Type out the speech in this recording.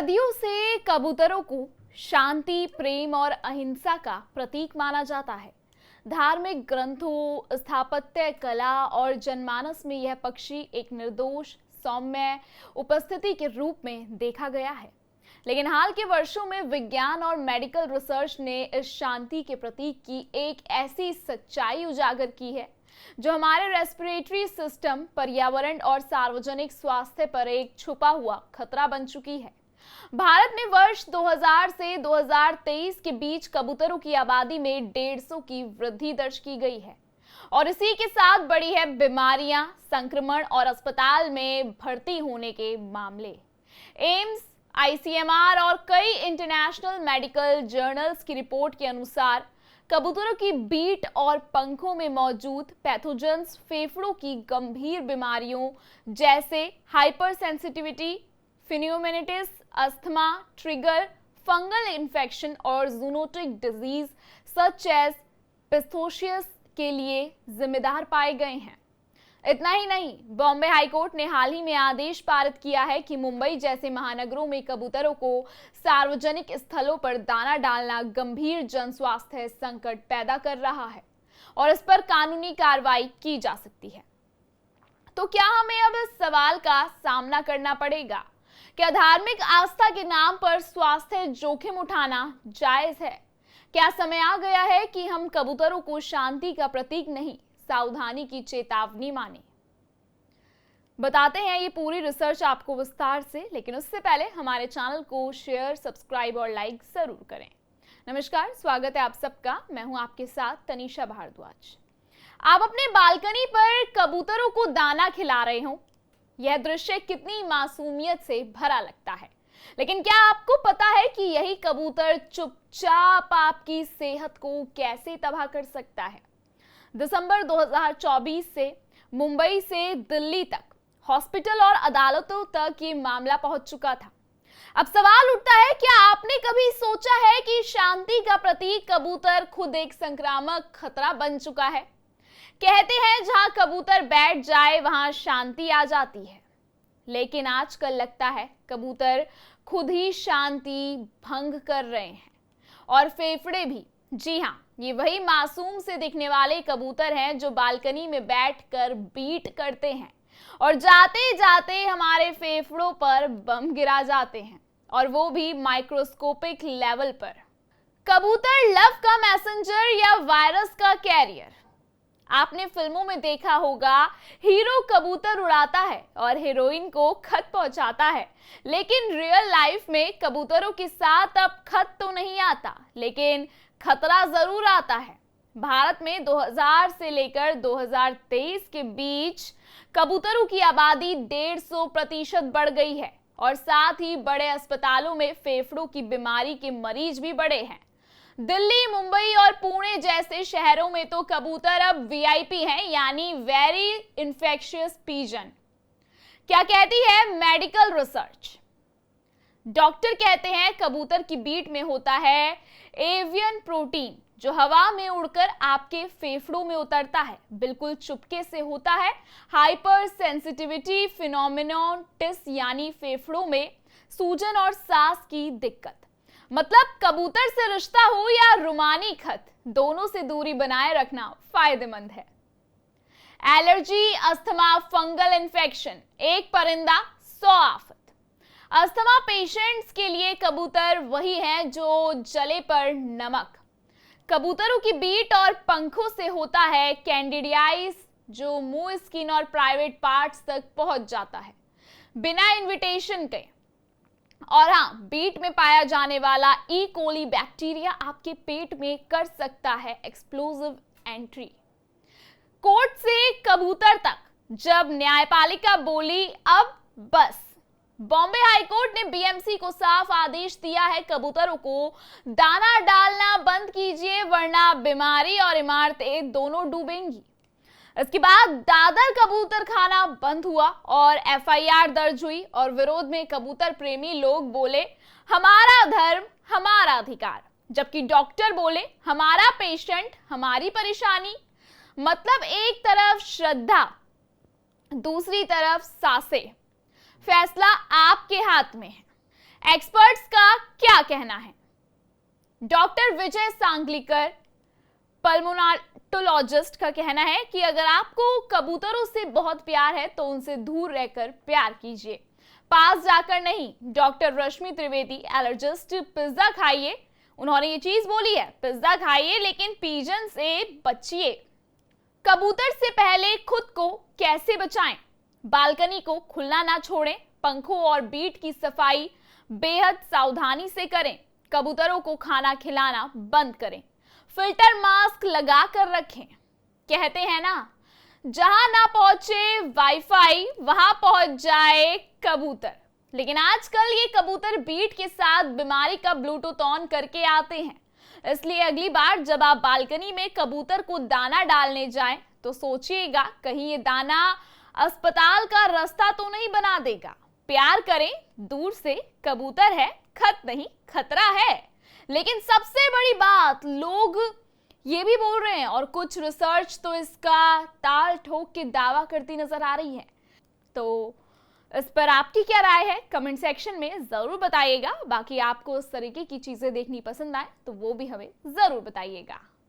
सदियों से कबूतरों को शांति, प्रेम और अहिंसा का प्रतीक माना जाता है। धार्मिक ग्रंथों, स्थापत्य कला और जनमानस में यह पक्षी एक निर्दोष, सौम्य उपस्थिति के रूप में देखा गया है। लेकिन हाल के वर्षों में विज्ञान और मेडिकल रिसर्च ने इस शांति के प्रतीक की एक ऐसी सच्चाई उजागर की है जो हमारे रेस्पिरेटरी सिस्टम, पर्यावरण और सार्वजनिक स्वास्थ्य पर एक छुपा हुआ खतरा बन चुकी है। भारत में वर्ष 2000 से 2023 के बीच कबूतरों की आबादी में 150 की वृद्धि दर्ज की गई है और इसी के साथ बढ़ी है बीमारियां, संक्रमण और अस्पताल में भर्ती होने के मामले। एम्स, आईसीएमआर और कई इंटरनेशनल मेडिकल जर्नल्स की रिपोर्ट के अनुसार कबूतरों की बीट और पंखों में मौजूद पैथोजेंस फेफड़ों की गंभीर बीमारियों जैसे hypersensitivity, pneumonitis, asthma, trigger, fungal infection और zoonotic disease such as psittacosis के लिए जिम्मेदार पाए गए हैं। इतना ही नहीं, बॉम्बे हाईकोर्ट ने हाल ही में आदेश पारित किया है कि मुंबई जैसे महानगरों में कबूतरों को सार्वजनिक स्थलों पर दाना डालना गंभीर जन स्वास्थ्य संकट पैदा कर रहा है और इस पर कानूनी कार्रवाई की जा सकती है। तो क्या हमें अब इस सवाल का सामना करना पड़ेगा? क्या धार्मिक आस्था के नाम पर स्वास्थ्य जोखिम उठाना जायज है? क्या समय आ गया है कि हम कबूतरों को शांति का प्रतीक नहीं, सावधानी की चेतावनी माने? बताते हैं ये पूरी रिसर्च आपको विस्तार से, लेकिन उससे पहले हमारे चैनल को शेयर, सब्सक्राइब और लाइक जरूर करें। नमस्कार, स्वागत है आप सबका। मैं हूं आपके साथ तनीषा भारद्वाज। आप अपने बालकनी पर कबूतरों को दाना खिला रहे हो, यह दृश्य कितनी मासूमियत से भरा लगता है। लेकिन क्या आपको पता है कि यही कबूतर चुपचाप आपकी सेहत को कैसे तबाह कर सकता है? दिसंबर 2024 से मुंबई से दिल्ली तक हॉस्पिटल और अदालतों तक ये मामला पहुंच चुका था। अब सवाल उठता है, क्या आपने कभी सोचा है कि शांति का प्रतीक कबूतर खुद एक संक्रामक खतरा बन चुका है? कहते हैं जहां कबूतर बैठ जाए वहां शांति आ जाती है, लेकिन आजकल लगता है कबूतर खुद ही शांति भंग कर रहे हैं और फेफड़े भी। जी हां, ये वही मासूम से दिखने वाले कबूतर हैं जो बालकनी में बैठकर बीट करते हैं और जाते जाते हमारे फेफड़ों पर बम गिरा जाते हैं, और वो भी माइक्रोस्कोपिक लेवल पर। कबूतर लव का मैसेंजर या वायरस का कैरियर। आपने फिल्मों में देखा होगा, हीरो कबूतर उड़ाता है और हीरोइन को खत पहुंचाता है, लेकिन रियल लाइफ में कबूतरों के साथ अब खत तो नहीं आता, लेकिन खतरा जरूर आता है। भारत में 2000 से लेकर 2023 के बीच कबूतरों की आबादी 150% बढ़ गई है और साथ ही बड़े अस्पतालों में फेफड़ों की बीमारी के मरीज भी बढ़े हैं। दिल्ली, मुंबई और पुणे जैसे शहरों में तो कबूतर अब वीआईपी हैं, यानी वेरी इन्फेक्शियस पिजन। क्या कहती है मेडिकल रिसर्च? डॉक्टर कहते हैं कबूतर की बीट में होता है एवियन प्रोटीन जो हवा में उड़कर आपके फेफड़ों में उतरता है, बिल्कुल चुपके से होता है। हाइपर सेंसिटिविटी फिनोमिनोटिस यानी फेफड़ों में सूजन और सांस की दिक्कत। मतलब कबूतर से रिश्ता हो या रुमानी खत, दोनों से दूरी बनाए रखना फायदेमंद है। एलर्जी, अस्थमा, फंगल इन्फेक्शन, एक परिंदा 100 आफत। अस्थमा पेशेंट्स के लिए कबूतर वही हैं जो जले पर नमक। कबूतरों की बीट और पंखों से होता है कैंडिडियाइज जो मुंह, स्किन और प्राइवेट पार्ट्स तक पहुंच जाता है बिना इनविटेशन के। और हाँ, बीट में पाया जाने वाला ई कोली बैक्टीरिया आपके पेट में कर सकता है एक्सप्लोसिव एंट्री। कोर्ट से कबूतर तक जब न्यायपालिका बोली अब बस, बॉम्बे हाईकोर्ट ने बीएमसी को साफ आदेश दिया है, कबूतरों को दाना डालना बंद कीजिए वरना बीमारी और इमारतें दोनों डूबेंगी। इसके बाद दादर कबूतर खाना बंद हुआ और एफआईआर दर्ज हुई और विरोध में कबूतर प्रेमी लोग बोले हमारा धर्म, हमारा अधिकार, जबकि डॉक्टर बोले हमारा पेशेंट, हमारी परेशानी। मतलब एक तरफ श्रद्धा, दूसरी तरफ सांसें। फैसला आपके हाथ में है। एक्सपर्ट्स का क्या कहना है? डॉक्टर विजय सांगलीकर पल्मोनाटोलॉजिस्ट का कहना है कि अगर आपको कबूतरों से बहुत प्यार है तो उनसे दूर रहकर प्यार कीजिए, पास जाकर नहीं। डॉक्टर रश्मि त्रिवेदी एलर्जिस्ट, पिज्जा खाइए, उन्होंने ये चीज बोली है, पिज्जा खाइए लेकिन पीजन से बचिए। कबूतर से पहले खुद को कैसे बचाएं? बालकनी को खुला ना छोड़ें, पंखों और बीट की सफाई बेहद सावधानी से करें, कबूतरों को खाना खिलाना बंद करें, फिल्टर मास्क लगा कर रखें। कहते हैं ना, जहां ना पहुंचे वाईफाई वहां पहुंच जाए कबूतर। लेकिन आजकल ये कबूतर बीट के साथ बीमारी का ब्लूटूथ ऑन करके आते हैं, इसलिए अगली बार जब आप बालकनी में कबूतर को दाना डालने जाएं तो सोचिएगा कहीं ये दाना अस्पताल का रास्ता तो नहीं बना देगा। प्यार करें, दूर से कबूतर है, खत नहीं खतरा है। लेकिन सबसे बड़ी बात, लोग ये भी बोल रहे हैं और कुछ रिसर्च तो इसका ताल ठोक के दावा करती नजर आ रही है। तो इस पर आपकी क्या राय है कमेंट सेक्शन में जरूर बताइएगा। बाकी आपको इस तरीके की चीजें देखनी पसंद आए तो वो भी हमें जरूर बताइएगा।